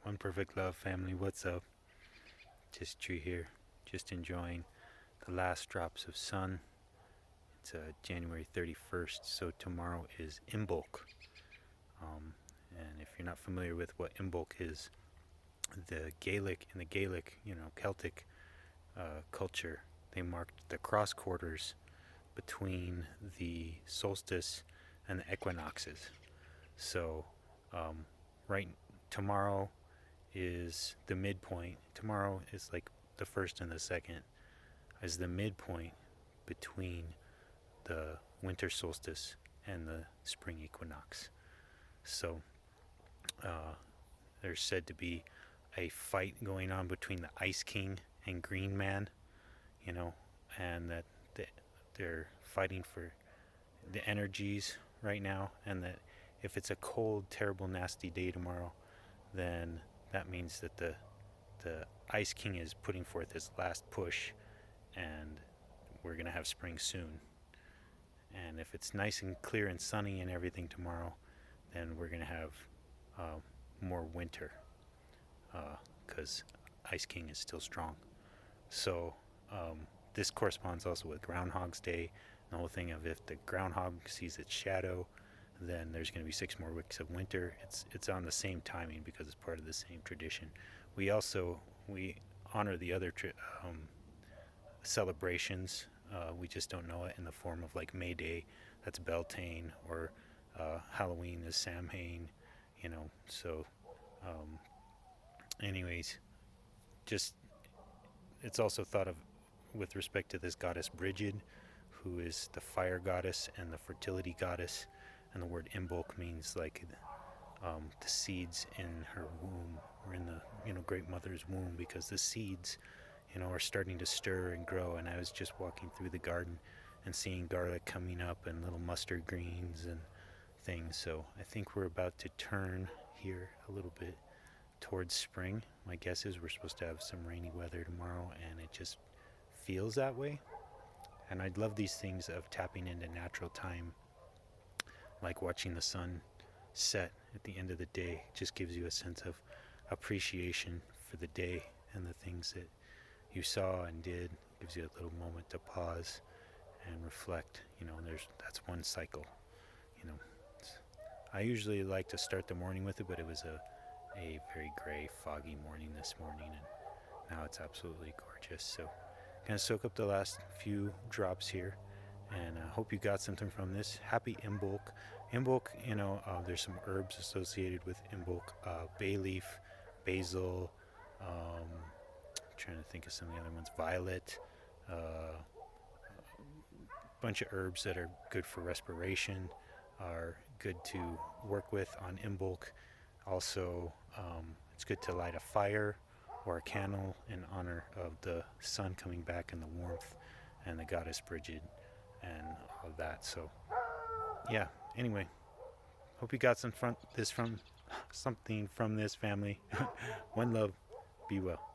Unperfect Love family, what's up? Just Tree here, just enjoying the last drops of sun. It's January 31st, so tomorrow is Imbolc. Um, and if you're not familiar with what Imbolc is, in the Gaelic, Celtic culture, they marked the cross quarters between the solstice and the equinoxes. So, um, right tomorrow is the midpoint. Tomorrow is like the first and the second, is the midpoint between the winter solstice and the spring equinox. So uh, there's said to be a fight going on between the Ice King and Green Man, you know, and that they're fighting for the energies right now, and that if it's a cold, terrible, nasty day tomorrow, then that means that the Ice King is putting forth his last push, and we're gonna have spring soon. And if it's nice and clear and sunny and everything tomorrow, then we're gonna have uh, more winter, because Ice King is still strong. So this corresponds also with Groundhog's Day. The whole thing of if the groundhog sees its shadow, then there's going to be 6 more weeks of winter. It's on the same timing because it's part of the same tradition. We honor the other celebrations. We just don't know it in the form of like May Day, that's Beltane, or Halloween is Samhain. So anyways, just it's also thought of with respect to this goddess Brigid, who is the fire goddess and the fertility goddess, and the word Imbolc means like the seeds in her womb, or in the great mother's womb, because the seeds are starting to stir and grow. And I was just walking through the garden and seeing garlic coming up and little mustard greens and things. So I think we're about to turn here a little bit towards spring. My guess is we're supposed to have some rainy weather tomorrow, and it just feels that way. And I'd love these things of tapping into natural time, like watching the sun set at the end of the day. It just gives you a sense of appreciation for the day and the things that you saw and did. It gives you a little moment to pause and reflect. That's one cycle. You know, I usually like to start the morning with it, but it was a very gray, foggy morning this morning, and now it's absolutely gorgeous. So gonna soak up the last few drops here, and I hope you got something from this. Happy Imbolc. Imbolc, there's some herbs associated with Imbolc: bay leaf, basil. Trying to think of some of the other ones. Violet. Bunch of herbs that are good for respiration, are good to work with on Imbolc. Also, it's good to light a fire or a candle in honor of the sun coming back and the warmth, and the goddess Brigid and all of that. So yeah, anyway, hope you got something from this family. One love, be well.